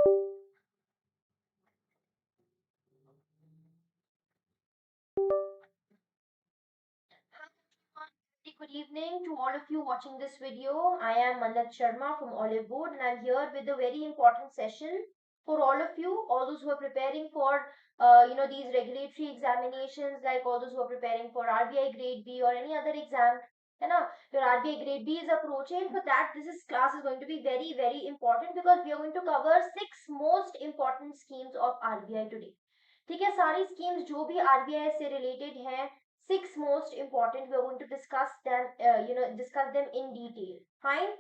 Good evening to all of you watching this video. I am Mannat Sharma from Oliveboard and I'm here with a very important session for all of you, all those who are preparing for these regulatory examinations, like all those who are preparing for RBI Grade B or any other exam. You know, your RBI Grade B is approaching. For that, this class is going to be very, very important because we are going to cover 6 most important schemes of RBI today. ठीक है, सारी schemes जो भी RBI से related हैं, 6 most important, we are going to discuss them in detail. Fine.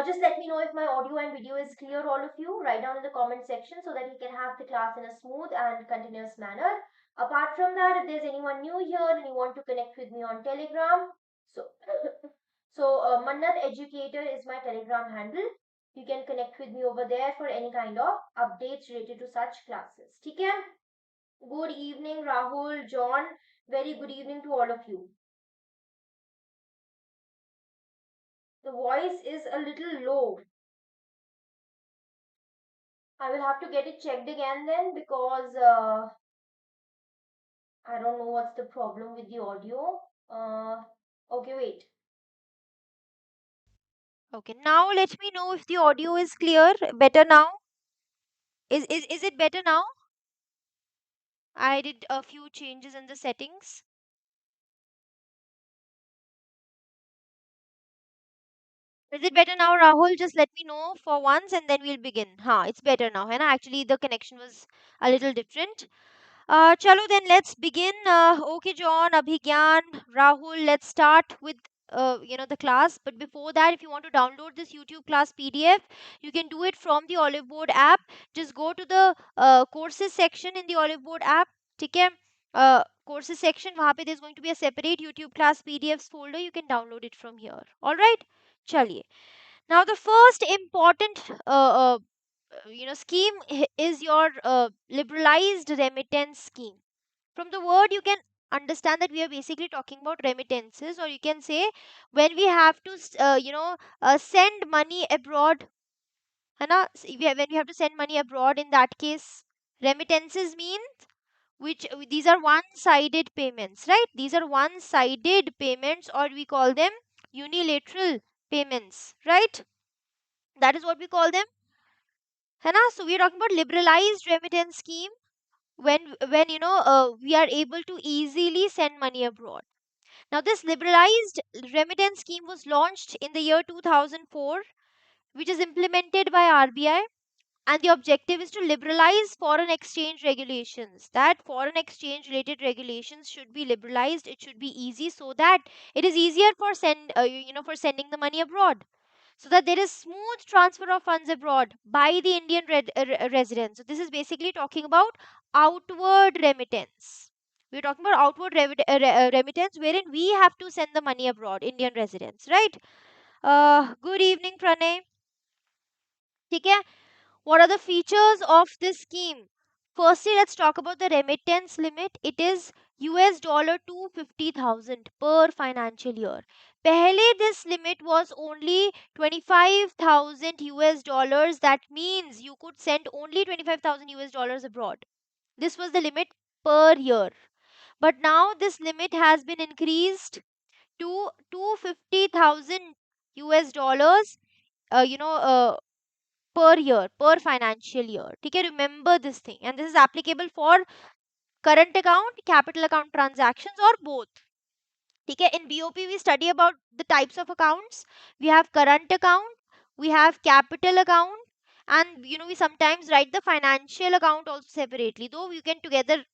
Just let me know if my audio and video is clear, all of you. Write down in the comment section so that we can have the class in a smooth and continuous manner. Apart from that, if there's anyone new here and you want to connect with me on Telegram, Mannat Educator is my Telegram handle. You can connect with me over there for any kind of updates related to such classes. ठीक है? Good evening, Rahul, John. Very good evening to all of you. The voice is a little low. I will have to get it checked again then because I don't know what's the problem with the audio. Okay, wait. Okay, now let me know if the audio is clear. Better now? Is it better now? I did a few changes in the settings. Is it better now, Rahul? Just let me know for once and then we'll begin. It's better now. है ना? Actually, the connection was a little different. Chalo then let's begin. Okay, John, Abhigyan, Rahul, let's start with the class. But before that, if you want to download this YouTube class PDF, you can do it from the Oliveboard app. Just go to the courses section in the Oliveboard app. ठीक है? Courses section, वहाँ पे there's going to be a separate YouTube class PDFs folder. You can download it from here. All right? चलिए. Now the first important scheme is your liberalized remittance scheme. From the word you can understand that we are basically talking about remittances, or you can say when we have to send money abroad, है ना? When we have to send money abroad, in that case remittances mean which these are one sided payments, right? These are one sided payments, or we call them unilateral payments, right? That is what we call them, है ना? So we are talking about liberalized remittance scheme when we are able to easily send money abroad. Now this liberalized remittance scheme was launched in the year 2004, which is implemented by RBI, and the objective is to liberalize foreign exchange regulations. That foreign exchange related regulations should be liberalized. It should be easy so that it is easier for for sending the money abroad, so that there is smooth transfer of funds abroad by the Indian residents. So this is basically talking about outward remittance. We're talking about outward remittance, wherein we have to send the money abroad, Indian residents, right? Good evening, Pranay. ठीक है? What are the features of this scheme? Firstly, let's talk about the remittance limit. It is $250,000 per financial year. Pehle this limit was only 25,000 US dollars. That means you could send only 25,000 US dollars abroad. This was the limit per year. But now this limit has been increased to 250,000 US dollars. Uh, you know, uh, per year, per financial year. Okay, remember this thing, and this is applicable for current account, capital account transactions, or both. Okay, in BOP we study about the types of accounts. We have current account, we have capital account, and we sometimes write the financial account also separately, though you can together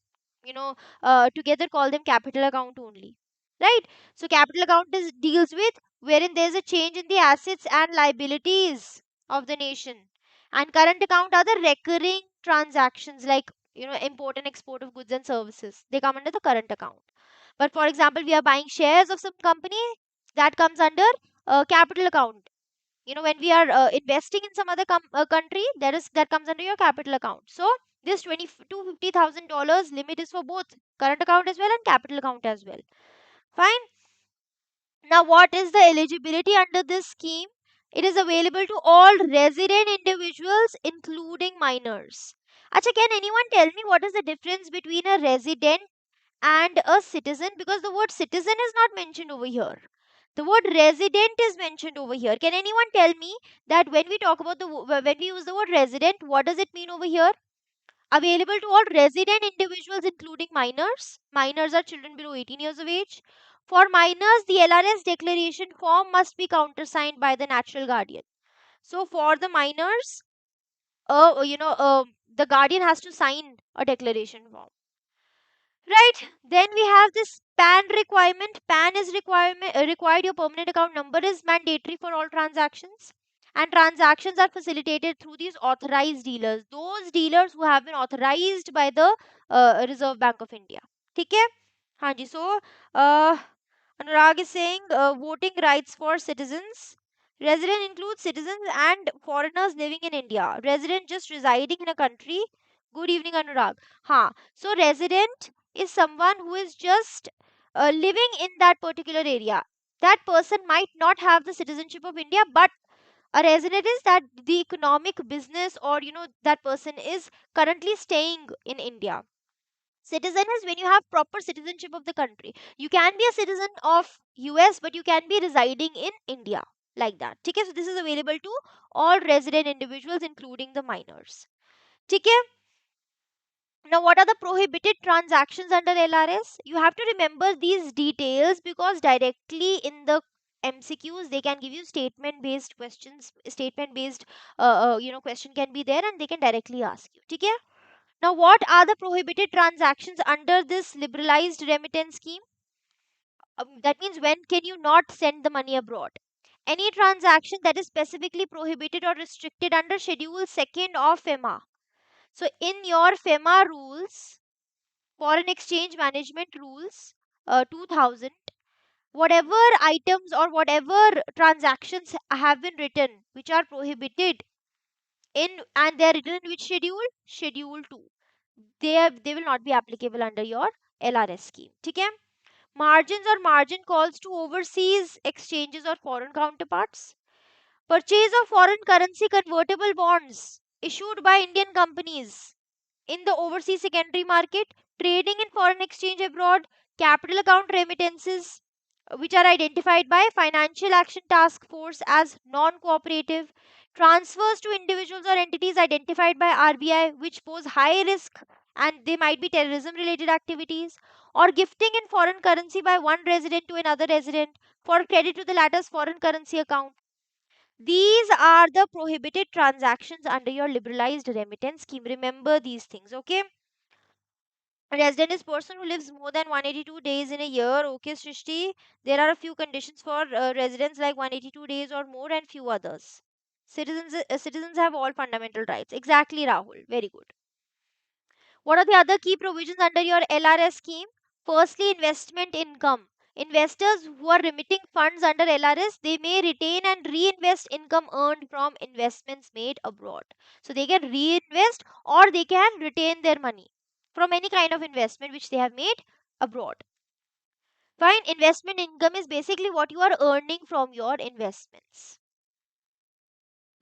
call them capital account only, right? So capital account deals with wherein there's a change in the assets and liabilities of the nation, and current account are the recurring transactions, like import and export of goods and services. They come under the current account. But for example, we are buying shares of some company, that comes under capital account. When we are investing in some other country, that comes under your capital account. So this $250,000 limit is for both current account as well and capital account as well. Fine. Now what is the eligibility under this scheme? It is available to all resident individuals, including minors. Acha, can anyone tell me what is the difference between a resident and a citizen? Because the word citizen is not mentioned over here. The word resident is mentioned over here. Can anyone tell me that when we talk about when we use the word resident, what does it mean over here? Available to all resident individuals, including minors. Minors are children below 18 years of age. For minors, the LRS declaration form must be countersigned by the natural guardian. So for the minors, the guardian has to sign a declaration form. Right. Then we have this PAN requirement. PAN is required. Your permanent account number is mandatory for all transactions. And transactions are facilitated through these authorized dealers. Those dealers who have been authorized by the Reserve Bank of India. ठीक है? हाँ जी. So, uh, Anurag is saying voting rights for citizens. Resident includes citizens and foreigners living in India. Resident just residing in a country. Good evening, Anurag. हाँ. So, resident is someone who is just living in that particular area. That person might not have the citizenship of India, but a resident is that the economic business, or that person is currently staying in India. Citizen is when you have proper citizenship of the country. You can be a citizen of US, but you can be residing in India, like that. Okay, so this is available to all resident individuals, including the minors. Okay. Now, what are the prohibited transactions under LRS? You have to remember these details, because directly in the MCQs they can give you statement based questions. Statement based question can be there, and they can directly ask you. Okay. Now, what are the prohibited transactions under this liberalized remittance scheme? That means, when can you not send the money abroad? Any transaction that is specifically prohibited or restricted under Schedule 2nd of FEMA. So, in your FEMA rules, Foreign Exchange Management Rules 2000, whatever items or whatever transactions have been written which are prohibited in, and they are written in which schedule? Schedule 2. They will not be applicable under your LRS scheme. Okay? Margins or margin calls to overseas exchanges or foreign counterparts. Purchase of foreign currency convertible bonds issued by Indian companies in the overseas secondary market, trading in foreign exchange abroad, capital account remittances, which are identified by Financial Action Task Force as non cooperative, transfers to individuals or entities identified by RBI which pose high risk and they might be terrorism related activities, or gifting in foreign currency by one resident to another resident for credit to the latter's foreign currency account. These are the prohibited transactions under your liberalized remittance scheme. Remember these things, okay? A resident is person who lives more than 182 days in a year. Okay, Shrishti. There are a few conditions for residents, like 182 days or more, and few others. Citizens have all fundamental rights. Exactly, Rahul. Very good. What are the other key provisions under your LRS scheme? Firstly, investment income. Investors who are remitting funds under LRS, they may retain and reinvest income earned from investments made abroad. So they can reinvest or they can retain their money from any kind of investment which they have made abroad. Fine, investment income is basically what you are earning from your investments.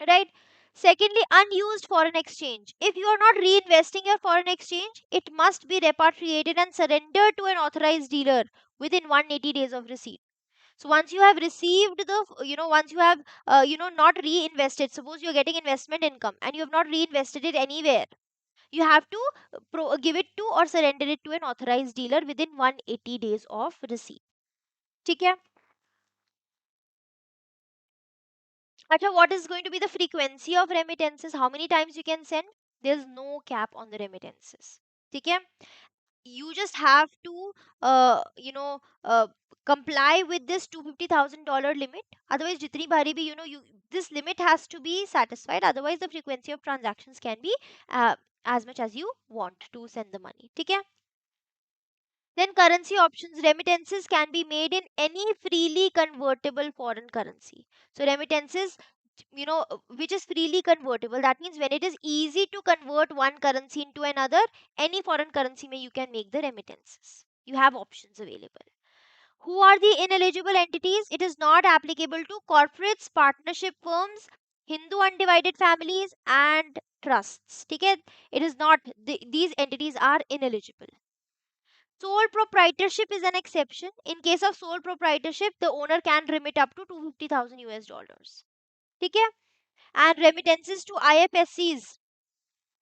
Right? Secondly, unused foreign exchange. If you are not reinvesting your foreign exchange, it must be repatriated and surrendered to an authorized dealer within 180 days of receipt. So once you have received once you have not reinvested, suppose you're getting investment income and you have not reinvested it anywhere, you have to give it to or surrender it to an authorized dealer within 180 days of receipt. ठीक है? Acha, what is going to be the frequency of remittances? How many times you can send? There's no cap on the remittances. Okay? You just have to, comply with this $250,000 limit. Otherwise, jitni bari bhi, this limit has to be satisfied. Otherwise, the frequency of transactions can be as much as you want to send the money. Okay? Then currency options. Remittances can be made in any freely convertible foreign currency. So remittances, which is freely convertible. That means when it is easy to convert one currency into another, any foreign currency may you can make the remittances. You have options available. Who are the ineligible entities? It is not applicable to corporates, partnership firms, Hindu undivided families, and trusts. Okay? It is not, these entities are ineligible. Sole proprietorship is an exception. In case of sole proprietorship, the owner can remit up to 250,000 US dollars. Okay? And remittances to IFSCs.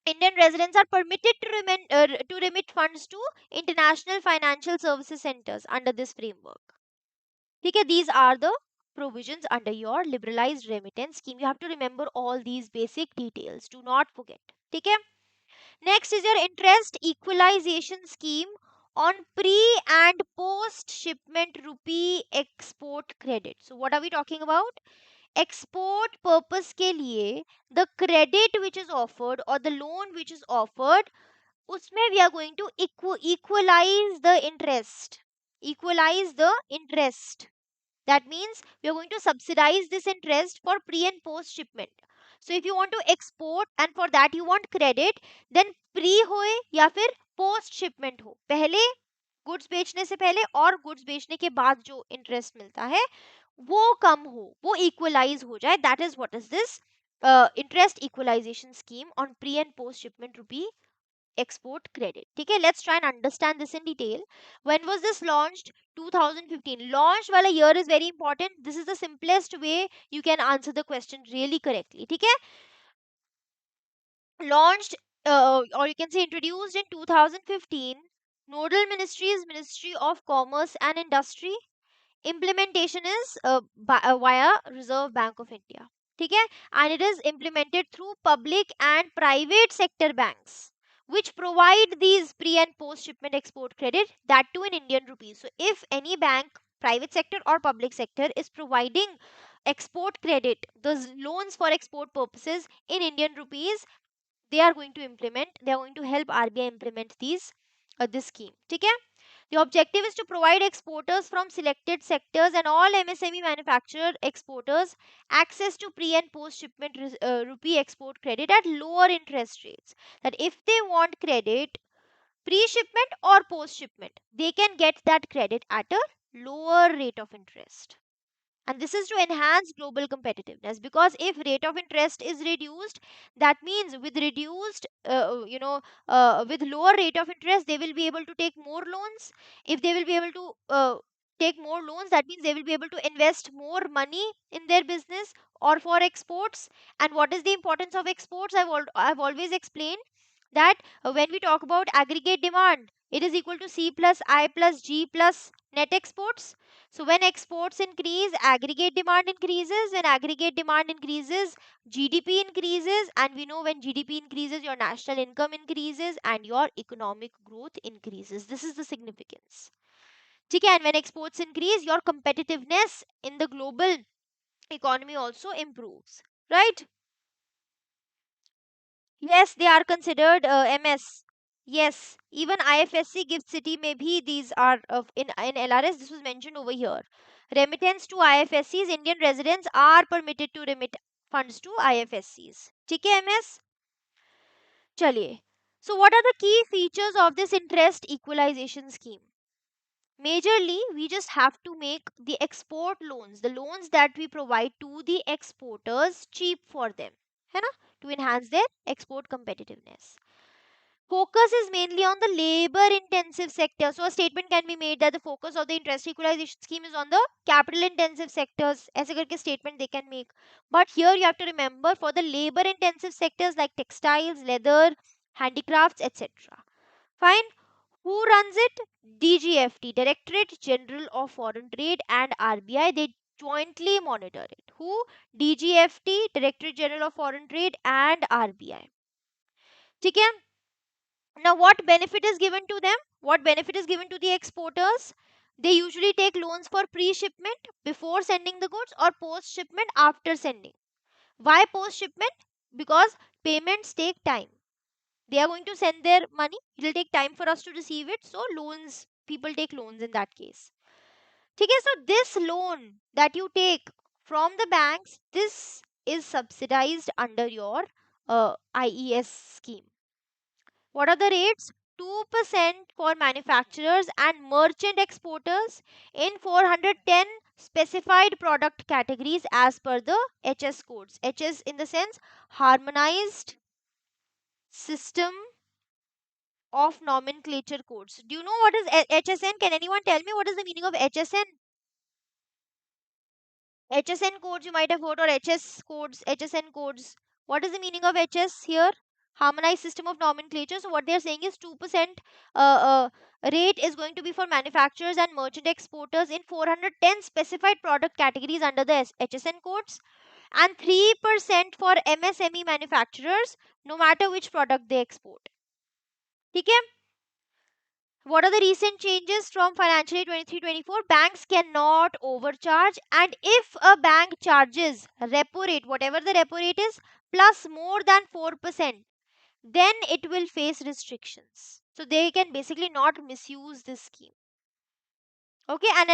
Indian residents are permitted to remit funds to international financial services centers under this framework. Okay, these are the provisions under your liberalized remittance scheme. You have to remember all these basic details. Do not forget. Okay. Next is your interest equalization scheme on pre and post shipment rupee export credit. So what are we talking about? Export purpose के लिए the credit which is offered or the loan which is offered, उसमें we are going to equalize the interest. Equalize the interest. That means we are going to subsidize this interest for pre and post shipment. So if you want to export and for that you want credit, then pre होए या फिर post shipment हो, पहले goods बेचने से पहले और goods बेचने के बाद जो इंटरेस्ट मिलता है वो कम हो, वो इक्वलाइज हो जाए. That is what is this interest equalisation scheme on pre and post shipment rupee export credit. ठीक है, let's try and understand this in detail. When was this launched? 2015. Launch वाला year is very important. This is the simplest way you can answer the question really correctly. ठीक है, launched or you can say introduced in 2015. Nodal ministry is Ministry of Commerce and Industry. Implementation is via Reserve Bank of India. ठीक है, and it is implemented through public and private sector banks which provide these pre and post shipment export credit, that too in Indian rupees. So if any bank, private sector or public sector, is providing export credit, those loans for export purposes in Indian rupees, they are going to help RBI implement this scheme. ठीक है, the objective is to provide exporters from selected sectors and all MSME manufacturer exporters access to pre and post shipment rupee export credit at lower interest rates. That if they want credit pre shipment or post shipment, they can get that credit at a lower rate of interest. And this is to enhance global competitiveness, because if rate of interest is reduced, that means with reduced with lower rate of interest they will be able to take more loans. If they will be able to take more loans, that means they will be able to invest more money in their business or for exports. And what is the importance of exports? I've always explained that when we talk about aggregate demand, it is equal to C plus I plus G plus net exports. So when exports increase, aggregate demand increases. When aggregate demand increases, GDP increases. And we know when GDP increases, your national income increases and your economic growth increases. This is the significance. ठीक है, and when exports increase, your competitiveness in the global economy also improves. Right? Yes, they are considered MS. Yes, even IFSC gift city may be, these are in LRS. This was mentioned over here. Remittance to IFSCs. Indian residents are permitted to remit funds to IFSCs. ठीक है MS? चलिए. So what are the key features of this interest equalization scheme? Majorly, we just have to make the export loans, the loans that we provide to the exporters, cheap for them, है ना? To enhance their export competitiveness. Focus is mainly on the labor intensive sector. So a statement can be made that the focus of the interest equalization scheme is on the capital intensive sectors. ऐसे करके statement they can make. But here you have to remember, for the labor intensive sectors like textiles, leather, handicrafts, etc. Fine. Who runs it? DGFT, Directorate General of Foreign Trade, and RBI. They jointly monitor it. Who? DGFT, Directorate General of Foreign Trade, and RBI. ठीक है. Now, what benefit is given to them? What benefit is given to the exporters? They usually take loans for pre shipment before sending the goods or post shipment after sending. Why post shipment? Because payments take time. They are going to send their money, it will take time for us to receive it. So, loans, people take loans in that case. Okay, so this loan that you take from the banks, this is subsidized under your IES scheme. What are the rates? 2% for manufacturers and merchant exporters in 410 specified product categories as per the HS codes. HS in the sense harmonized system of nomenclature codes. Do you know what is HSN? Can anyone tell me what is the meaning of HSN? HSN codes you might have heard, or HS codes, HSN codes. What is the meaning of HS here? Harmonized system of nomenclature. So what they are saying is 2% rate is going to be for manufacturers and merchant exporters in 410 specified product categories under the HSN codes, and 3% for MSME manufacturers no matter which product they export. Okay? What are the recent changes from financial year 23-24? Banks cannot overcharge, and if a bank charges repo rate, whatever the repo rate is, plus more than 4%, then it will face restrictions. So they can basically not misuse this scheme. Okay, and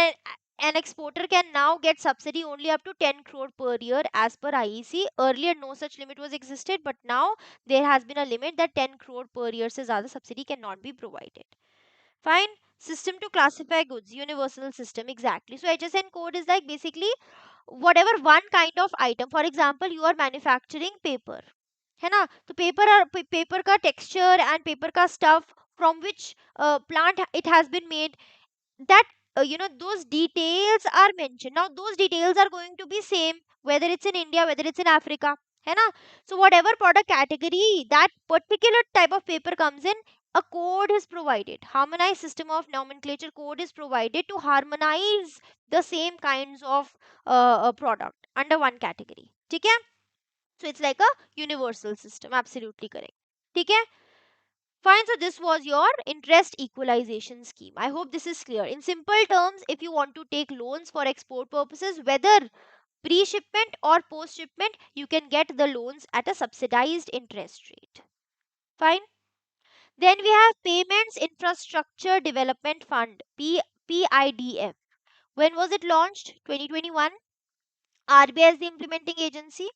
an exporter can now get subsidy only up to 10 crore per year as per IEC. Earlier, no such limit was existed, but now there has been a limit that 10 crore per year se zyada subsidy cannot be provided. Fine. System to classify goods, universal system, exactly. So HSN code is like basically whatever one kind of item. For example, you are manufacturing paper, है ना? तो paper का texture and paper का stuff from which plant it has been made, that those details are mentioned. Now those details are going to be same whether it's in India, whether it's in Africa, है ना? So whatever product category that particular type of paper comes in, a code is provided. Harmonized system of nomenclature code is provided to harmonize the same kinds of product under one category. ठीक है? So it's like a universal system. Absolutely correct. ठीक है? Fine, so this was your interest equalization scheme. I hope this is clear. In simple terms, if you want to take loans for export purposes, whether pre-shipment or post-shipment, you can get the loans at a subsidized interest rate. Fine. Then we have Payments Infrastructure Development Fund, PIDF. When was it launched? 2021. RBI is the implementing agency.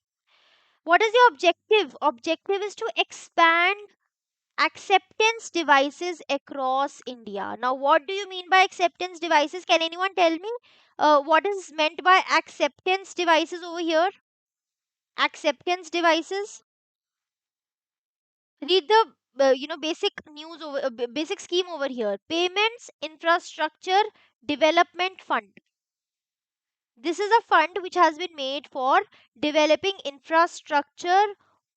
What is the objective? Objective is to expand acceptance devices across India. Now, what do you mean by acceptance devices? Can anyone tell me what is meant by acceptance devices over here? Acceptance devices. Read the basic news over basic scheme over here. Payments Infrastructure Development Fund. This is a fund which has been made for developing infrastructure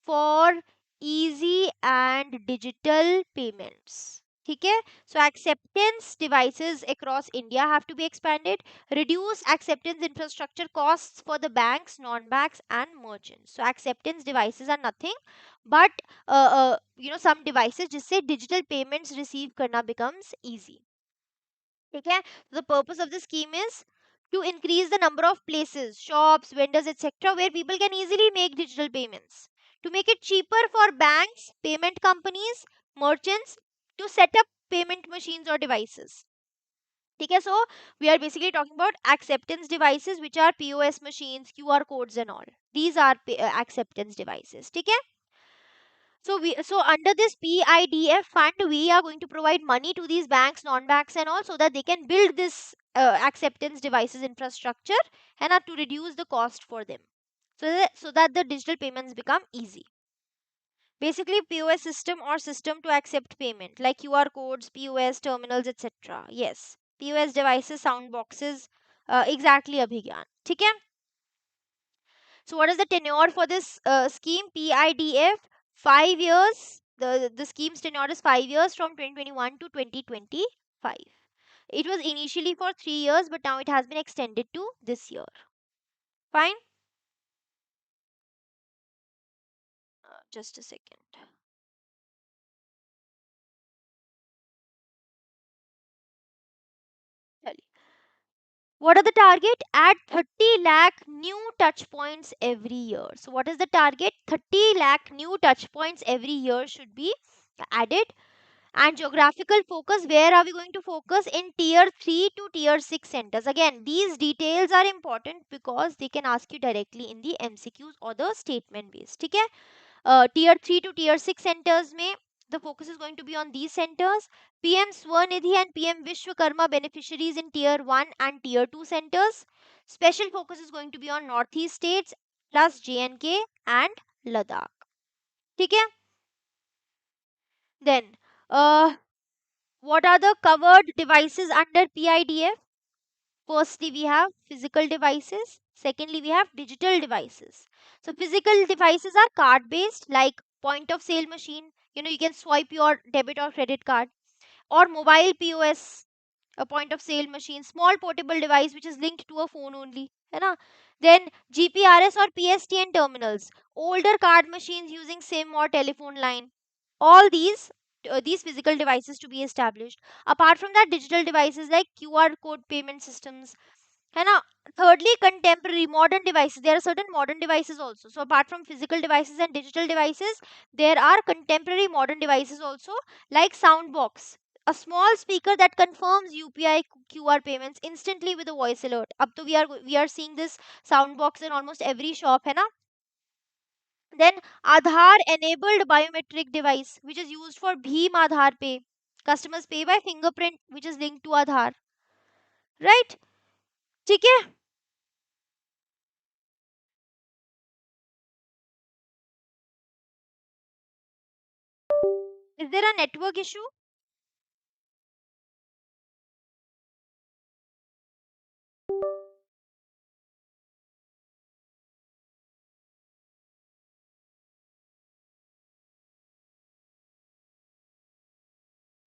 for easy and digital payments. ठीक है? So acceptance devices across India have to be expanded. Reduce acceptance infrastructure costs for the banks, non-banks, and merchants. So acceptance devices are nothing but some devices जिससे digital payments receive करना becomes easy. ठीक है? The purpose of the scheme is to increase the number of places, shops, vendors, etc., where people can easily make digital payments. To make it cheaper for banks, payment companies, merchants to set up payment machines or devices. Okay, so we are basically talking about acceptance devices, which are POS machines, QR codes, and all. These are acceptance devices. Okay? So under this PIDF fund, we are going to provide money to these banks, non-banks, and all, so that they can build this acceptance devices infrastructure and to reduce the cost for them, so that the digital payments become easy. Basically, POS system or system to accept payment like QR codes, POS terminals, etc. Yes, POS devices, sound boxes, exactly Abhigyan. ठीक है? So what is the tenure for this scheme? PIDF, 5 years. The scheme's tenure is 5 years from 2021 to 2025. It was initially for 3 years, but now it has been extended to this year. Fine. Just a second. चलिए. What are the target? Add 30 lakh new touch points every year. So what is the target? 30 lakh new touch points every year should be added. And geographical focus, where are we going to focus? In tier 3 to tier 6 centers. Again, these details are important because they can ask you directly in the MCQs or the statement based. ठीक है? Tier 3 to tier 6 centers में The focus is going to be on these centers. PM Swanidhi and PM Vishwakarma beneficiaries in tier 1 and tier 2 centers. Special focus is going to be on northeast states plus JNK and Ladakh. ठीक है? Then, what are the covered devices under PIDF? Firstly, we have physical devices. Secondly, we have digital devices. So, physical devices are card based, like point of sale machine. You can swipe your debit or credit card, or mobile POS, a point of sale machine, small portable device which is linked to a phone only. है ना? Then GPRS or PSTN terminals, older card machines using SIM or telephone line. All these physical devices to be established. Apart from that, digital devices like QR code payment systems. है ना? Thirdly, contemporary modern devices. There are certain modern devices also. So apart from physical devices and digital devices, there are contemporary modern devices also, like Soundbox, a small speaker that confirms UPI QR payments instantly with a voice alert. Up to we are seeing this Soundbox in almost every shop, है ना? Then Aadhaar enabled biometric device which is used for Bheem Aadhaar Pay. Customers pay by fingerprint which is linked to Aadhaar. Right? ठीक है? Is there a network issue?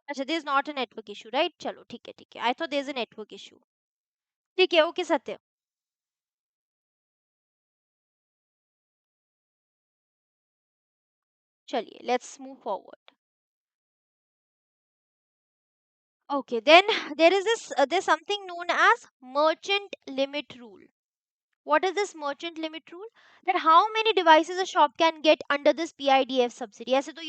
अच्छा, there is not a network issue, right? चलो ठीक है. I thought there is a network issue. ठीक है, okay सत्य. चलिए, let's move forward. Okay, then there is there's something known as merchant limit rule. What is this merchant limit rule? That how many devices a shop can get under this PIDF subsidy. ऐसे तो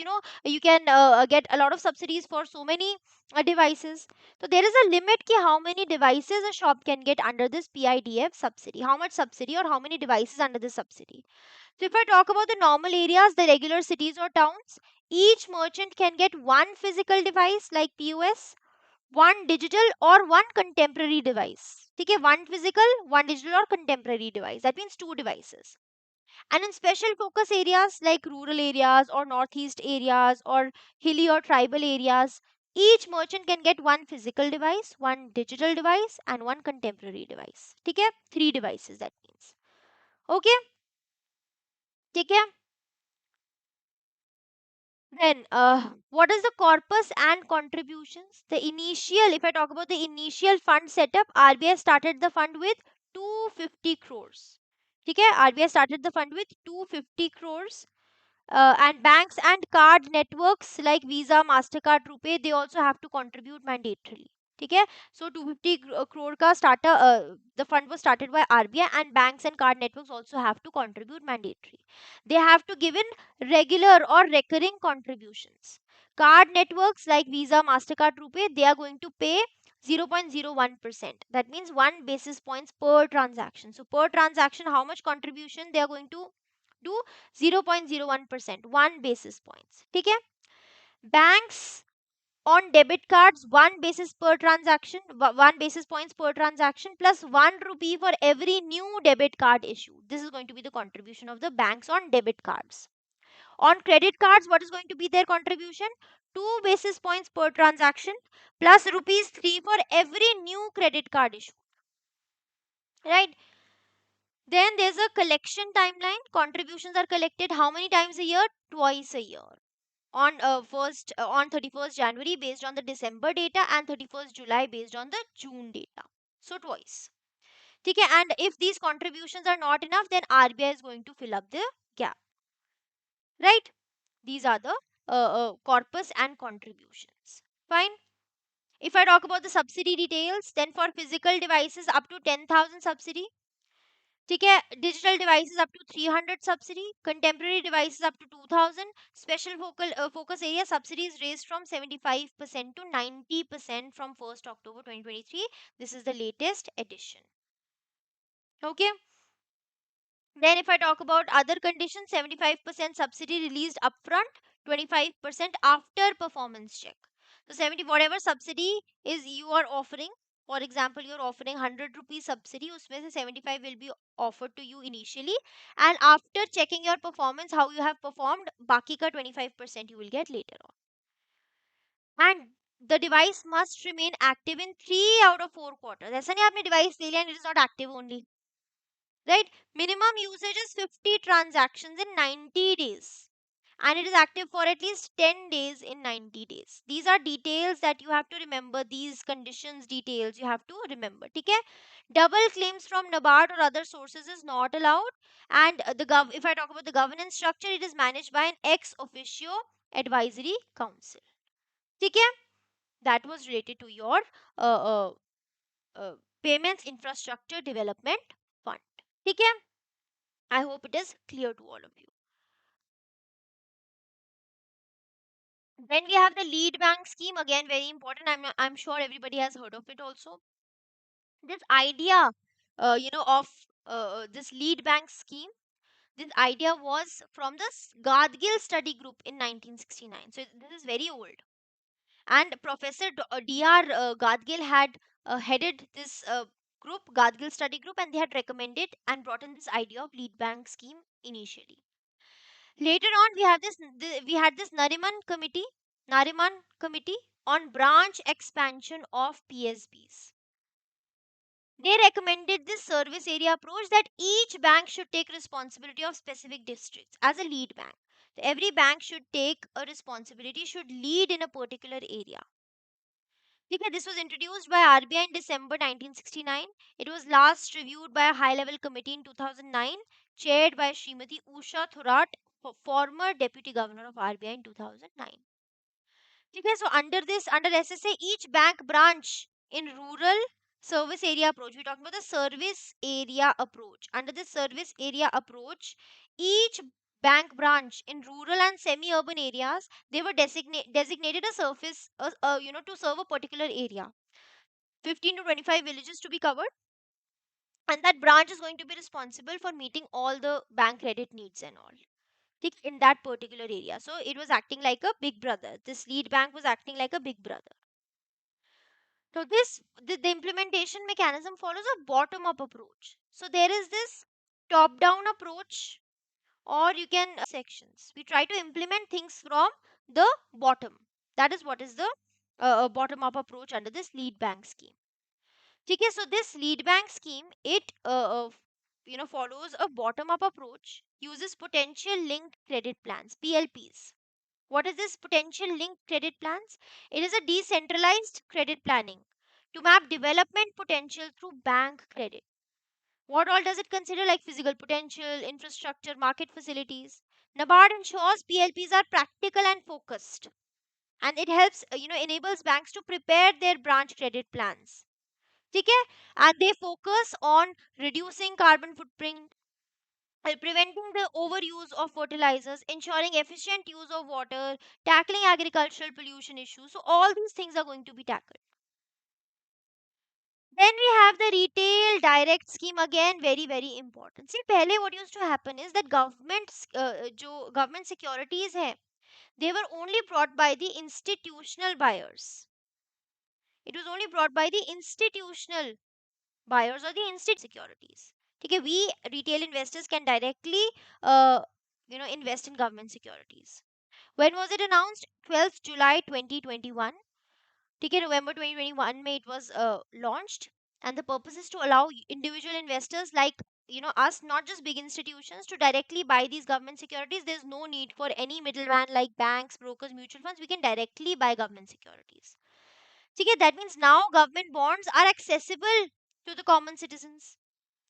you can get a lot of subsidies for so many devices. So there is a limit कि how many devices a shop can get under this PIDF subsidy. How much subsidy or how many devices under this subsidy. So if I talk about the normal areas, the regular cities or towns, each merchant can get one physical device like POS, one digital or one contemporary device. Okay, one physical, one digital or contemporary device. That means two devices. And in special focus areas like rural areas or northeast areas or hilly or tribal areas, each merchant can get one physical device, one digital device, and one contemporary device. Okay, three devices that means. Okay, okay. Then, what is the corpus and contributions? The initial, if I talk about the initial fund setup, RBI started the fund with 250 crores. Okay, RBI started the fund with 250 crores. And banks and card networks like Visa, Mastercard, RuPay, they also have to contribute mandatorily. Okay, so 250 crore ka starter, the fund was started by RBI, and banks and card networks also have to contribute mandatory. They have to give in regular or recurring contributions. Card networks like Visa, Mastercard, RuPay, they are going to pay 0.01%. That means 1 basis points per transaction. So per transaction, how much contribution they are going to do? 0.01%, 1 basis points. ठीक है? Banks on debit cards, 1 basis per transaction, 1 basis points per transaction, plus 1 rupee for every new debit card issue. This is going to be the contribution of the banks on debit cards. On credit cards, what is going to be their contribution? 2 basis points per transaction plus rupees 3 for every new credit card issue. Right? Then there's a collection timeline. Contributions are collected how many times a year? Twice a year. On 31st January based on the December data, and 31st July based on the June data. So twice. Okay, and if these contributions are not enough, then RBI is going to fill up the gap. Right? These are the corpus and contributions. Fine. If I talk about the subsidy details, then for physical devices up to 10,000 subsidy. ठीक है, digital devices up to 300 subsidy, contemporary devices up to 2000, special focus area subsidies raised from 75% to 90% from 1st October 2023. This is the latest edition. Okay. Then if I talk about other conditions, 75% subsidy released upfront, 25% after performance check. So 70, whatever subsidy is you are offering, for example, you're offering 100 rupees subsidy, उसमें से 75 will be offered to you initially, and after checking your performance, how you have performed, बाकी का 25% you will get later on. And the device must remain active in 3 out of 4 quarters. ऐसा नहीं आपने device ले लिया and it is not active only, right? Minimum usage is 50 transactions in 90 days, and it is active for at least 10 days in 90 days. These are details that you have to remember. These conditions details you have to remember. Okay? Double claims from NABARD or other sources is not allowed. And if I talk about the governance structure, it is managed by an ex officio advisory council. Okay? That was related to your uh, uh, payments infrastructure development fund. Okay? I hope it is clear to all of you. Then we have the lead bank scheme, again very important. I'm sure everybody has heard of it also. This idea, of this lead bank scheme. This idea was from the Gadgil study group in 1969. So this is very old. And Professor D.R. Gadgil had headed this group, Gadgil study group, and they had recommended and brought in this idea of lead bank scheme initially. Later on, we had this Nariman committee on branch expansion of PSBs. They recommended this service area approach, that each bank should take responsibility of specific districts as a lead bank. So every bank should take a responsibility, should lead in a particular area. Okay, this was introduced by RBI in December 1969. It was last reviewed by a high level committee in 2009, chaired by Srimati Usha Thorat, former Deputy Governor of RBI in 2009. Okay, so under SSA, each bank branch in rural service area approach, we're talking about the service area approach. Under this service area approach, each bank branch in rural and semi-urban areas, they were designated a surface, to serve a particular area. 15 to 25 villages to be covered, and that branch is going to be responsible for meeting all the bank credit needs and all in that particular area. So it was acting like a big brother. This lead bank was acting like a big brother. So the implementation mechanism follows a bottom up approach. So there is this top down approach, or you can sections. We try to implement things from the bottom. That is what is the bottom up approach under this lead bank scheme. Okay, so this lead bank scheme, it follows a bottom up approach, uses potential linked credit plans, PLPs. What is this potential linked credit plans? It is a decentralized credit planning to map development potential through bank credit. What all does it consider? Like physical potential, infrastructure, market facilities. NABARD ensures PLPs are practical and focused, and it helps, enables banks to prepare their branch credit plans. Okay? And they focus on reducing carbon footprint, preventing the overuse of fertilizers, ensuring efficient use of water, tackling agricultural pollution issues. So all these things are going to be tackled. Then we have the retail direct scheme, again very very important. See, pehle what used to happen is that government securities hai, they were only brought by the institutional buyers. It was only brought by the institutional buyers or the institutional securities. Okay, we retail investors can directly invest in government securities. When was it announced? 12th July 2021. Okay, November 2021 May it was launched, and the purpose is to allow individual investors like us, not just big institutions, to directly buy these government securities. There's no need for any middleman like banks, brokers, mutual funds. We can directly buy government securities. Okay, that means now government bonds are accessible to the common citizens.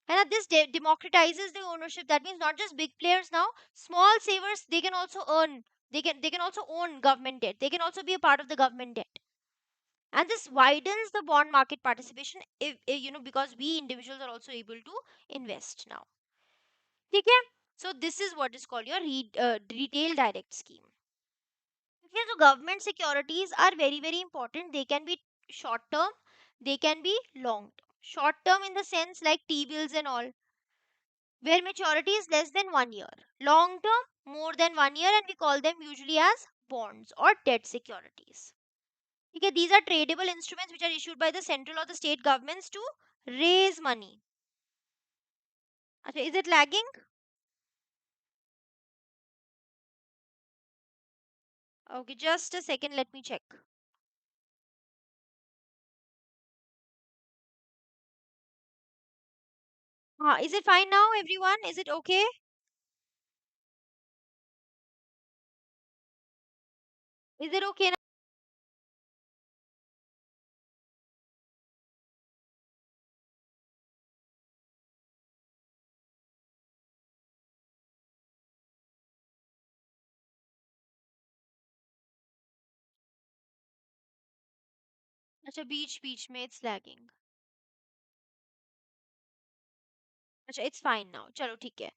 And this democratizes the ownership. That means not just big players now, small savers, they can also earn. They can also own government debt. They can also be a part of the government debt. And this widens the bond market participation, because we individuals are also able to invest now. Okay? So this is what is called your retail direct scheme. Okay, so government securities are very very important. They can be short term, they can be long term. Short term in the sense like T bills and all. where maturity is less than 1 year. Long term, more than 1 year, and we call them usually as bonds or debt securities. Okay, these are tradable instruments which are issued by the central or the state governments to raise money. Okay, is it lagging? Okay, just a second, let me check. Is it fine now, everyone? Is it okay? Is it okay now? अच्छा बीच में it's lagging. अच्छा it's fine now. चलो ठीक है.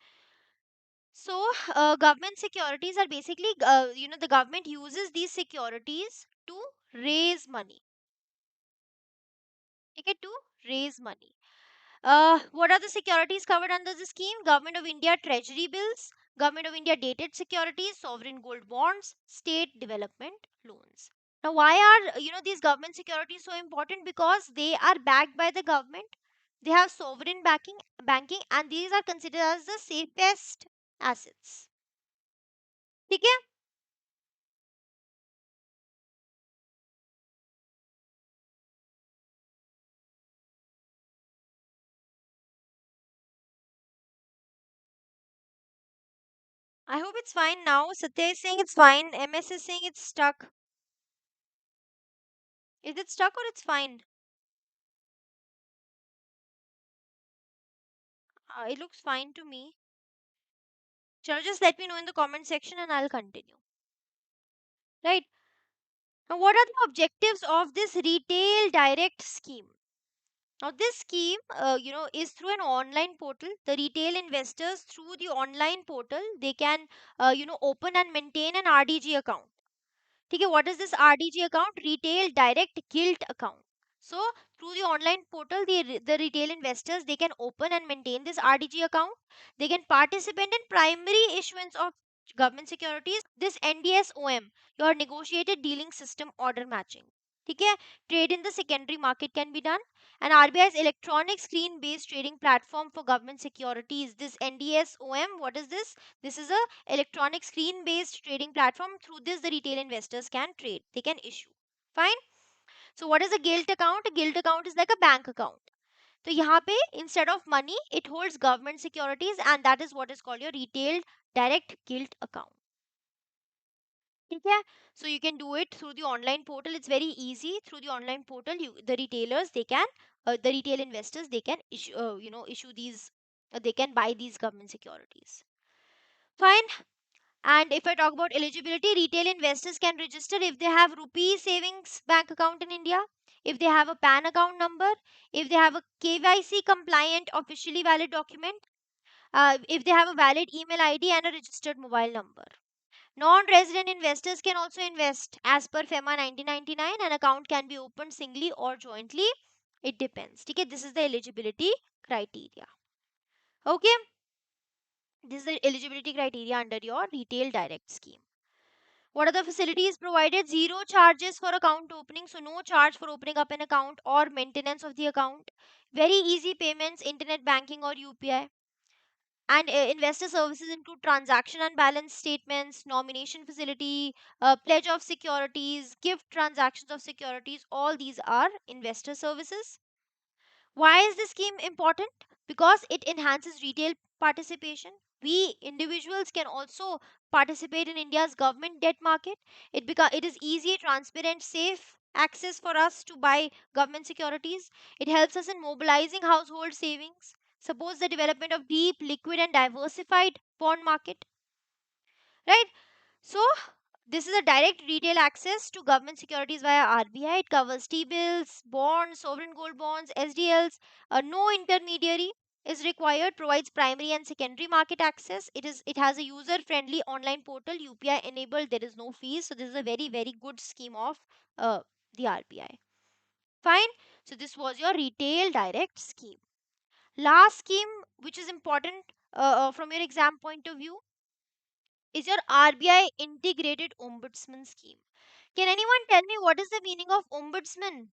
So government securities are basically the government uses these securities to raise money. Okay, to raise money. What are the securities covered under the scheme? Government of India treasury bills, Government of India dated securities, sovereign gold bonds, state development loans. Now, why are these government securities so important? Because they are backed by the government. They have sovereign banking, and these are considered as the safest assets. ठीक है? I hope it's fine now. Satya is saying it's fine. MS is saying it's stuck. Is it stuck or it's fine? It looks fine to me. Chalo, just let me know in the comment section and I'll continue. Right. Now, what are the objectives of this retail direct scheme? Now, this scheme, is through an online portal. The retail investors through the online portal, they can, open and maintain an RDG account. ठीक है, what is this RDG account? Retail Direct Gilt Account. So through the online portal, the retail investors, they can open and maintain this RDG account. They can participate in primary issuance of government securities. This NDSOM, your negotiated dealing system order matching. ठीक है, trade in the secondary market can be done. And RBI's electronic screen based trading platform for government securities, this NDSOM, what is this? This is a electronic screen based trading platform. Through this, the retail investors can trade, they can issue. Fine. So what is a gilt account? A gilt account is like a bank account. So यहाँ पे instead of money, it holds government securities, and that is what is called your retail direct gilt account. ठीक है? So you can do it through the online portal. It's very easy. Through the online portal, the retailers, they can, the retail investors, they can issue, issue these, they can buy these government securities. Fine. And if I talk about eligibility, retail investors can register if they have rupee savings bank account in India, if they have a PAN account number, if they have a KYC compliant officially valid document, if they have a valid email ID and a registered mobile number. Non-resident investors can also invest as per FEMA 1999. An account can be opened singly or jointly. It depends. Okay, this is the eligibility criteria. Okay, this is the eligibility criteria under your retail direct scheme. What are the facilities provided? Zero charges for account opening, so no charge for opening up an account or maintenance of the account. Very easy payments, internet banking or UPI. And investor services include transaction and balance statements, nomination facility, pledge of securities, gift transactions of securities. All these are investor services. Why is this scheme important? Because it enhances retail participation. We individuals can also participate in India's government debt market. It is easy, transparent, safe access for us to buy government securities. It helps us in mobilizing household savings, supports the development of deep, liquid, and diversified bond market. Right? So this is a direct retail access to government securities via RBI. It covers T-bills, bonds, sovereign gold bonds, SDLs. No intermediary is required. Provides primary and secondary market access. It has a user-friendly online portal, UPI enabled. There is no fees. So this is a very good scheme of uh, the RBI. Fine. So this was your retail direct scheme. Last scheme which is important from your exam point of view, is your RBI integrated ombudsman scheme. Can anyone tell me what is the meaning of ombudsman?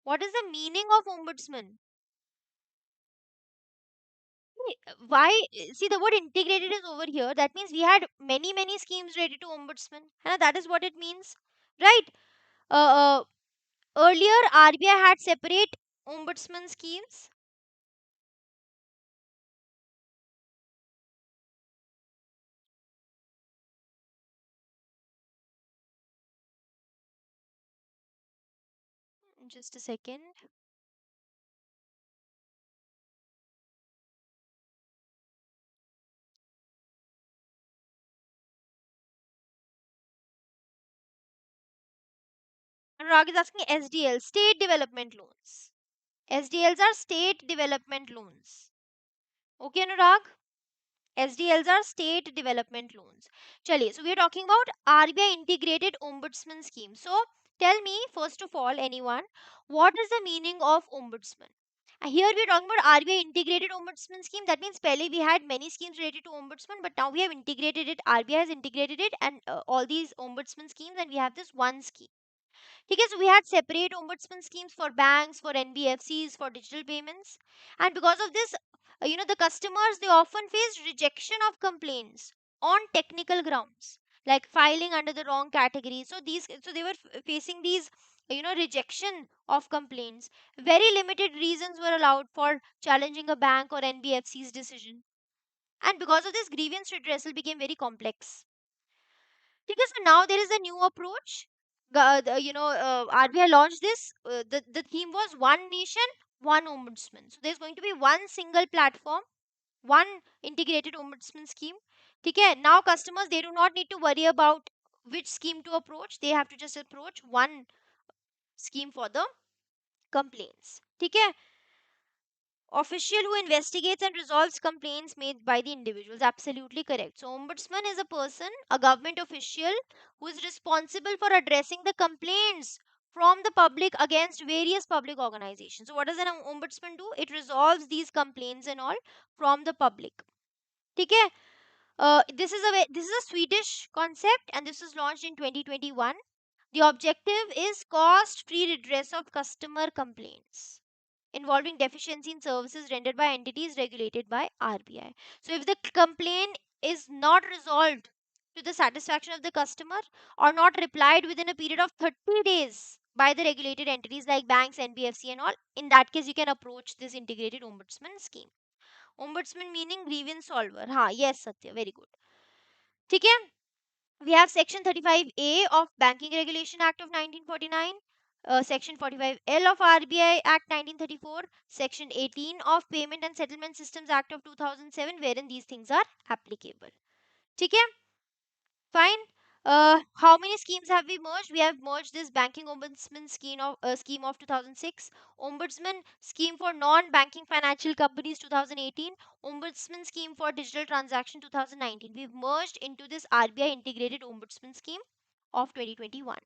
What is the meaning of ombudsman? Why? See, the word integrated is over here. That means we had many schemes related to ombudsman. And that is what it means, right? Uh, Earlier, RBI had separate ombudsman schemes. Just a second. Anurag is asking SDL, state development loans. SDLs are state development loans. Okay, Anurag? SDLs are state development loans. Chaliye, so we are talking about RBI integrated ombudsman scheme. So tell me, first of all, anyone, what is the meaning of ombudsman? Here we are talking about RBI integrated ombudsman scheme. That means pehle we had many schemes related to ombudsman, but now we have integrated it. RBI has integrated it and all these ombudsman schemes, and we have this one scheme. Okay, so we had separate ombudsman schemes for banks, for NBFCs, for digital payments. And because of this, the customers, they often face rejection of complaints on technical grounds, like filing under the wrong category. So they were facing these, rejection of complaints. Very limited reasons were allowed for challenging a bank or NBFC's decision. And because of this, grievance redressal became very complex. Because now there is a new approach. RBI launched this. The theme was one nation, one ombudsman. So there's going to be one single platform, one integrated ombudsman scheme. Okay, now customers, they do not need to worry about which scheme to approach. They have to just approach one scheme for the complaints. Okay, official who investigates and resolves complaints made by the individuals. Absolutely correct. So ombudsman is a person, a government official, who is responsible for addressing the complaints from the public against various public organizations. So what does an ombudsman do? It resolves these complaints and all from the public. Okay. This is a Swedish concept, and this was launched in 2021. The objective is cost free redress of customer complaints involving deficiency in services rendered by entities regulated by RBI. So, if the complaint is not resolved to the satisfaction of the customer or not replied within a period of 30 days by the regulated entities like banks, NBFC, and all, in that case, you can approach this integrated ombudsman scheme. Ombudsman meaning grievance solver. Ha, yes, Satya, very good. ठीक है? We have section 35A of Banking Regulation Act of 1949, section 45L of RBI Act 1934, section 18 of Payment and Settlement Systems Act of 2007, wherein these things are applicable. ठीक है? Fine. How many schemes have we merged? We have merged this banking ombudsman scheme of 2006, ombudsman scheme for non-banking financial companies 2018, ombudsman scheme for digital transaction 2019. We've merged into this RBI integrated ombudsman scheme of 2021.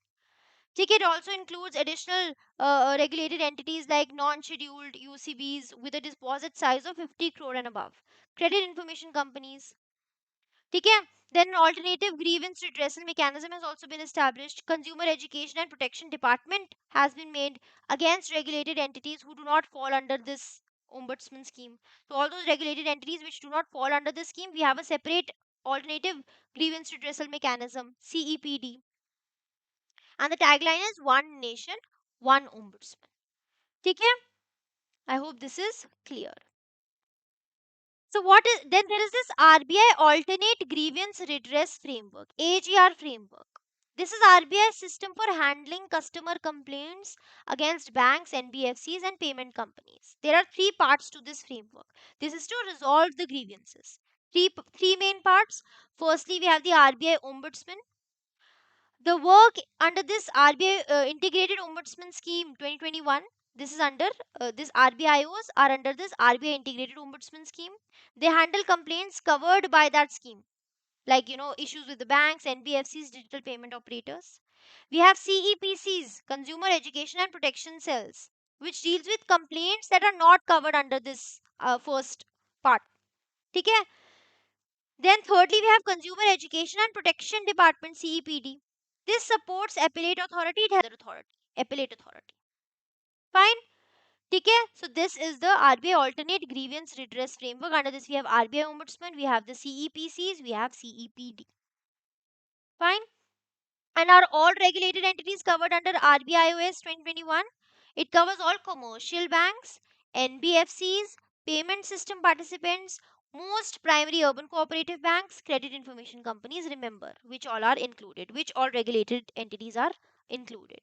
Ticket also includes additional regulated entities like non-scheduled UCBs with a deposit size of 50 crore and above, credit information companies. ठीक है? Then an alternative grievance redressal mechanism has also been established. Consumer Education and Protection Department has been made against regulated entities who do not fall under this ombudsman scheme. So all those regulated entities which do not fall under this scheme, we have a separate alternative grievance redressal mechanism, CEPD. And the tagline is one nation, one ombudsman. ठीक है? I hope this is clear. So what is then there is this RBI alternate grievance redress framework, AGR framework. This is RBI's system for handling customer complaints against banks, NBFCs and payment companies. There are three parts to this framework. This is to resolve the grievances. Three main parts. Firstly, we have the RBI ombudsman. The work under this RBI integrated ombudsman scheme 2021, this is under this RBIOs are under this RBI integrated ombudsman scheme. They handle complaints covered by that scheme, like issues with the banks, NBFCs, digital payment operators. We have CEPCs, Consumer Education and Protection Cells, which deals with complaints that are not covered under this first part. ठीक है. Then thirdly, we have Consumer Education and Protection Department, CEPD. This supports appellate authority. It has authority, appellate authority. Fine. ठीक है. So this is the RBI alternate grievance redress framework. Under this we have RBI Ombudsman, we have the CEPCs, we have CEPD. Fine. And are all regulated entities covered under RBIOS 2021? It covers all commercial banks, NBFCs, payment system participants, most primary urban cooperative banks, credit information companies, remember, which all are included, which all regulated entities are included.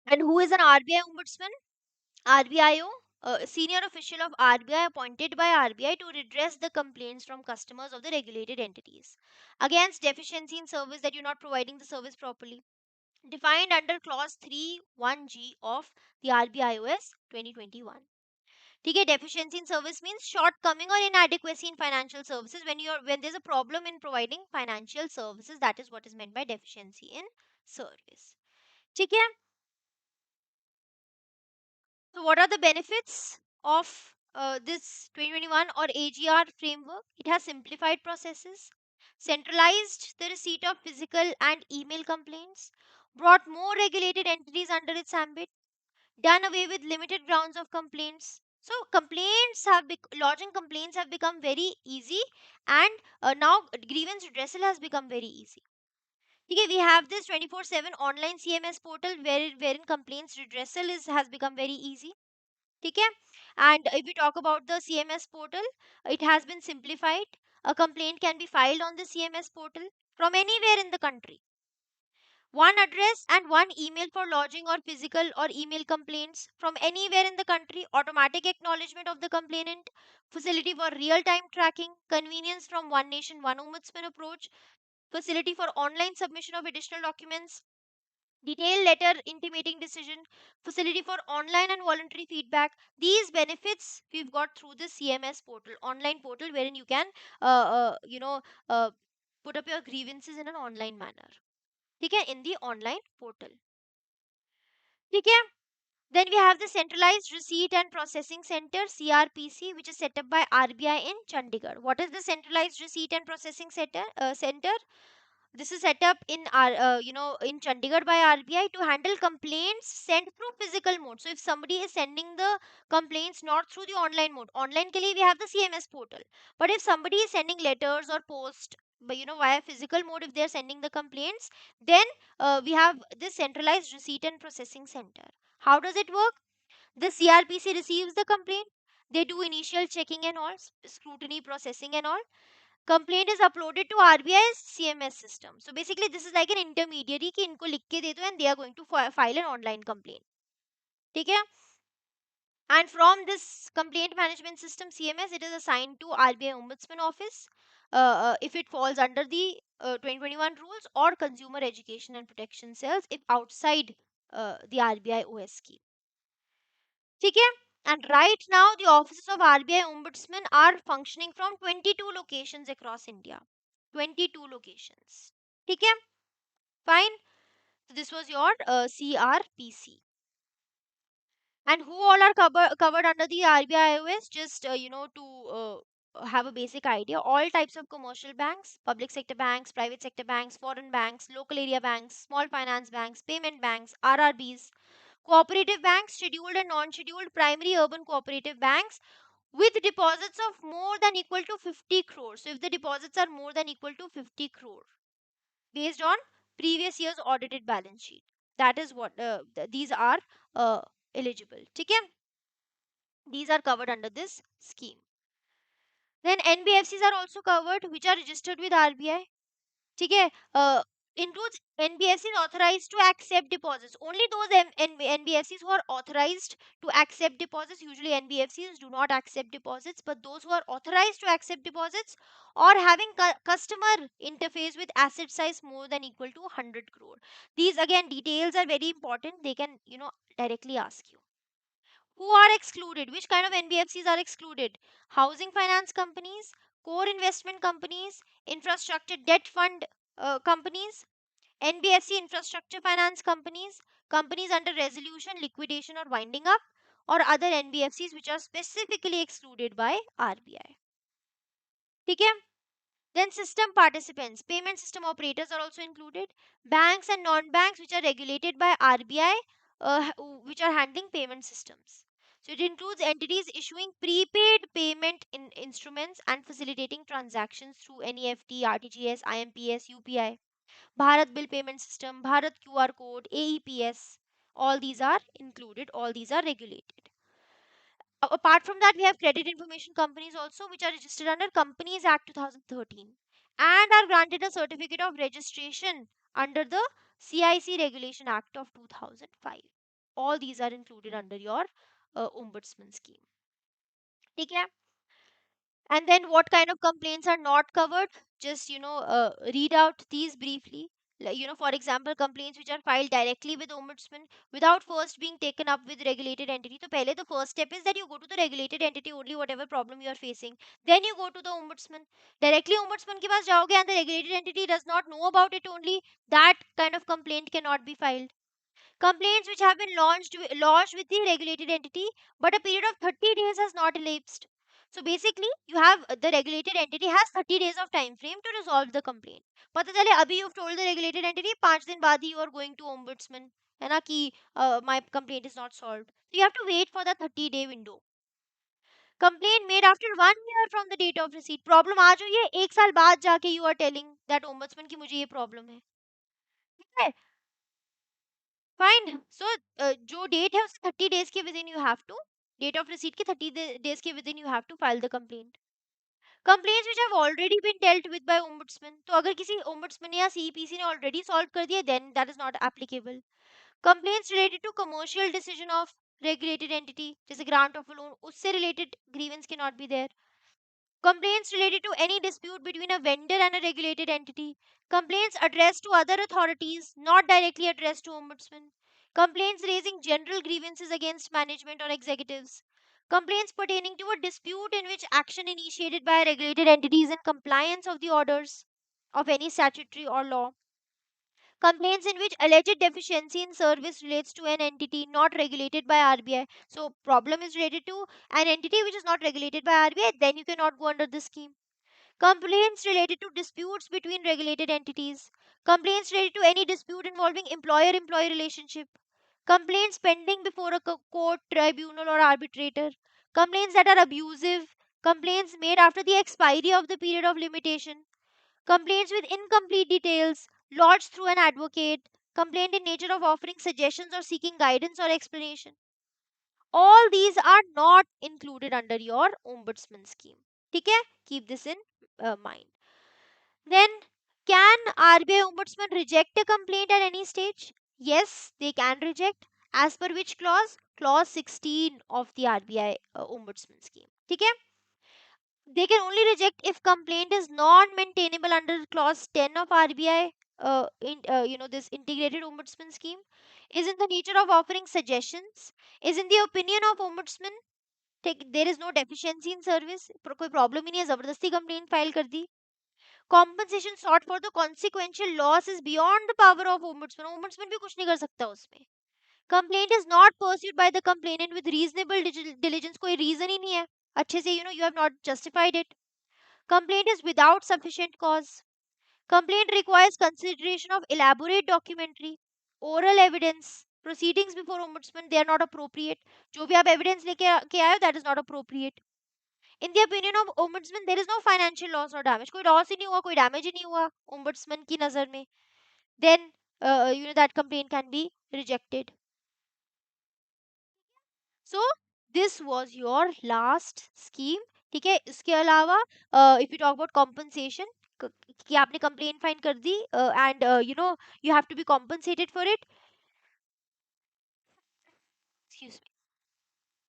And who is an RBI ombudsman? RBIO, a senior official of RBI appointed by RBI to redress the complaints from customers of the regulated entities against deficiency in service, that you're not providing the service properly, defined under clause 3(1)(g) of the RBIOS 2021. ठीक है. Deficiency in service means shortcoming or inadequacy in financial services. When there's a problem in providing financial services, that is what is meant by deficiency in service. ठीक है. So, what are the benefits of this 2021 or AGR framework? It has simplified processes, centralized the receipt of physical and email complaints, brought more regulated entities under its ambit, done away with limited grounds of complaints. So, lodging complaints have become very easy, and now grievance redressal has become very easy. Okay, we have this 24/7 online CMS portal wherein complaints redressal has become very easy. Okay, and if we talk about the CMS portal, it has been simplified. A complaint can be filed on the CMS portal from anywhere in the country. One address and one email for lodging or physical or email complaints from anywhere in the country, automatic acknowledgement of the complainant, facility for real time tracking, convenience from one nation, one ombudsman approach, facility for online submission of additional documents, detailed letter intimating decision, facility for online and voluntary feedback. These benefits we've got through the CMS portal, online portal, wherein you can, uh, uh, you know, uh, put up your grievances in an online manner. Okay, in the online portal. Okay. Then we have the Centralized Receipt and Processing Center, CRPC, which is set up by RBI in Chandigarh. What is the Centralized Receipt and Processing Center? This is set up in our, in Chandigarh by RBI to handle complaints sent through physical mode. So if somebody is sending the complaints not through the online mode, online ke liye we have the CMS portal. But if somebody is sending letters or post, but via physical mode, if they are sending the complaints, then we have this centralized receipt and processing center. How does it work? The CRPC receives the complaint. They do initial checking and all, scrutiny, processing and all. Complaint is uploaded to RBI's CMS system. So basically, this is like an intermediary कि इनको लिख के दे दो and they are going to file an online complaint. ठीक है? And from this complaint management system CMS, it is assigned to RBI Ombudsman Office if it falls under the 2021 rules, or Consumer Education and Protection Cells if outside the RBI OS scheme. ठीक है? And right now, the offices of RBI Ombudsman are functioning from 22 locations across India. 22 locations. ठीक है? Fine. So this was your CRPC. And who all are covered under the RBI iOS? Just to have a basic idea, all types of commercial banks, public sector banks, private sector banks, foreign banks, local area banks, small finance banks, payment banks, RRBs, cooperative banks, scheduled and non-scheduled primary urban cooperative banks with deposits of more than equal to 50 crores. So if the deposits are more than equal to 50 crore based on previous year's audited balance sheet, that is what these are uh, eligible. ठीक है? These are covered under this scheme. Then NBFCs are also covered, which are registered with RBI. ठीक है? Includes NBFCs authorized to accept deposits. Only those NBFCs who are authorized to accept deposits. Usually NBFCs do not accept deposits, but those who are authorized to accept deposits or having customer interface with asset size more than equal to 100 crore. These again details are very important. They can directly ask you. Who are excluded? Which kind of NBFCs are excluded? Housing finance companies, core investment companies, infrastructure debt fund companies, NBFC infrastructure finance companies, companies under resolution, liquidation, or winding up, or other NBFCs which are specifically excluded by RBI. ठीक है? Then system participants, payment system operators are also included. Banks and non-banks which are regulated by RBI, which are handling payment systems. So it includes entities issuing prepaid payment instruments and facilitating transactions through NEFT, RTGS, IMPS, UPI. Bharat Bill Payment System, Bharat QR Code, AEPS. All these are included. All these are regulated. Apart from that, we have credit information companies also, which are registered under Companies Act 2013 and are granted a certificate of registration under the CIC Regulation Act of 2005. All these are included under your ombudsman scheme. ठीक है? And then what kind of complaints are not covered? Just read out these briefly. For example, complaints which are filed directly with ombudsman without first being taken up with regulated entity. So pehle the first step is that you go to the regulated entity only, whatever problem you are facing, then you go to the ombudsman. Directly ombudsman ke paas jaoge and the regulated entity does not know about it only, that kind of complaint cannot be filed. Complaints which have been lodged with the regulated entity, but a period of 30 days has not elapsed. So basically, you have the regulated entity has 30 days of time frame to resolve the complaint. पता चले अभी you've told the regulated entity 5 दिन बाद ही you are going to ombudsman है ना कि my complaint is not solved. So you have to wait for the 30-day window. Complaint made after 1 year from the date of receipt. Problem आज हुई है 1 साल बाद जाके you are telling that ombudsman कि मुझे ये problem है. ठीक है? फाइन. सो जो डेट है उसके 30 डेज के within you have to, date of receipt के 30 डेज के within you have to file the complaint. Complaints which have already been dealt with by ombudsman, तो अगर किसी ओम्बुड्समैन या सीईपीसी ने ऑलरेडी सॉल्व कर दिया then that is not applicable. Complaints related to commercial decision of regulated entity, जैसे grant of loan, उससे related grievance can not be there. Complaints related to any dispute between a vendor and a regulated entity. Complaints addressed to other authorities, not directly addressed to Ombudsman. Complaints raising general grievances against management or executives. Complaints pertaining to a dispute in which action initiated by a regulated entity is in compliance of the orders of any statutory or law. Complaints in which alleged deficiency in service relates to an entity not regulated by RBI. So, problem is related to an entity which is not regulated by RBI, then you cannot go under this scheme. Complaints related to disputes between regulated entities. Complaints related to any dispute involving employer employee relationship. Complaints pending before a court, tribunal, or arbitrator. Complaints that are abusive. Complaints made after the expiry of the period of limitation. Complaints with incomplete details lodged through an advocate. Complaint in nature of offering suggestions or seeking guidance or explanation. All these are not included under your ombudsman scheme. Okay? Keep this in mind. Then, can RBI ombudsman reject a complaint at any stage? Yes, they can reject. As per which clause? Clause 16 of the RBI ombudsman scheme. Okay? They can only reject if complaint is non-maintainable under clause 10 of RBI, this integrated ombudsman scheme, is in the nature of offering suggestions, is in the opinion of ombudsman, there is no deficiency in service, कोई problem ही नहीं है, जबरदस्ती complaint file कर दी. Compensation sought for the consequential loss is beyond the power of ombudsman. Ombudsman भी कुछ नहीं कर सकता उसमें. Complaint is not pursued by the complainant with reasonable diligence. कोई reason ही नहीं है अच्छे से, you have not justified it. Complaint is without sufficient cause. Complaint requires consideration of elaborate documentary, oral evidence. Proceedings before ombudsman, they are not appropriate. जो भी आप evidence लेके के आए हो, that is not appropriate. In the opinion of ombudsman, there is no financial loss or damage. कोई loss ही नहीं हुआ, कोई damage ही नहीं हुआ ombudsman की नजर में. Then that complaint can be rejected. So this was your last scheme. ठीक है. इसके अलावा if you talk about compensation, कि आपने complaint find कर दी and you have to be compensated for it. Excuse me.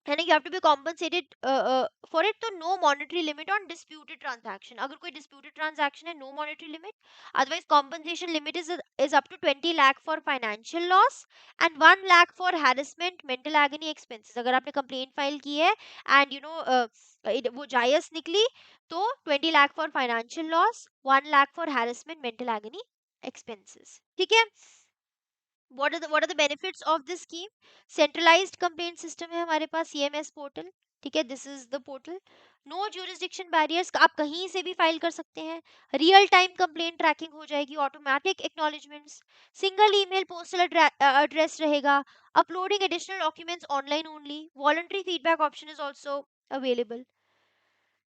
And you have to be compensated for it. तो no monetary limit on disputed transaction. अगर कोई disputed transaction है, no monetary limit. Otherwise compensation limit is up to 20 lakh for financial loss and 1 lakh for harassment, mental agony expenses. अगर आपने complaint file की है and वो जायज निकली तो 20 lakh for financial loss, 1 lakh for harassment, mental agony expenses. ठीक है. what are the benefits of this scheme? Centralized complaint system है हमारे पास, CMS portal. ठीक है, this is the portal. No jurisdiction barriers, आप कहीं से भी फाइल कर सकते हैं. रियल टाइम कंप्लेंट ट्रैकिंग हो जाएगी, automatic acknowledgements, single email postal address रहेगा, uploading additional documents online only, voluntary feedback option is also available.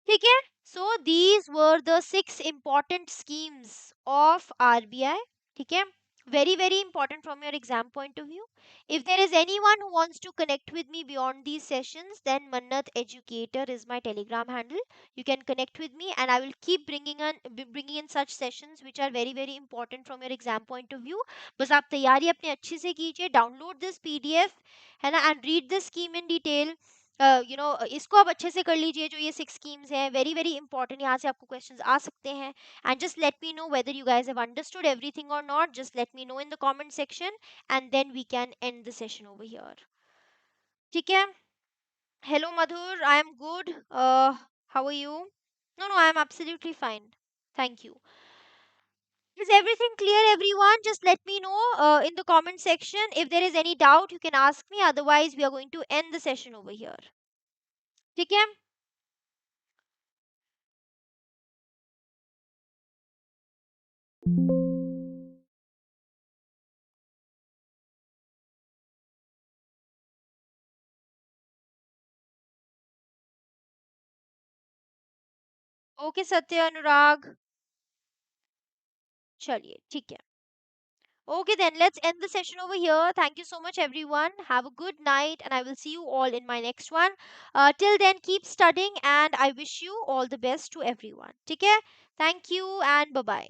ठीक है. So these were the 6 important schemes of RBI. ठीक है. Very very important from your exam point of view. If there is anyone who wants to connect with me beyond these sessions, then Mannat Educator is my telegram handle. You can connect with me and I will keep bringing in such sessions which are very very important from your exam point of view. बस आप तैयारी अपने अच्छे से कीजिए, download this PDF है ना, and read this scheme in detail. इसको आप अच्छे से कर लीजिए. जो ये 6 स्कीम्स हैं, वेरी वेरी इंपॉर्टेंट, यहाँ से आपको क्वेश्चंस आ सकते हैं. And just let me know whether you guys have understood everything और not. Just let me know in the comment section and then we can end the session over here. ठीक है. Hello Madhur, I am good. How are you? No, no, I am absolutely fine. Thank you. Is everything clear, everyone? Just let me know in the comment section. If there is any doubt, you can ask me. Otherwise, we are going to end the session over here. ठीक है. Okay सत्य, अनुराग. चलिए ठीक है. Okay, then let's end the session over here. Thank you so much, everyone. Have a good night, and I will see you all in my next one. Till then, keep studying, and I wish you all the best to everyone. Take care. Thank you, and bye bye.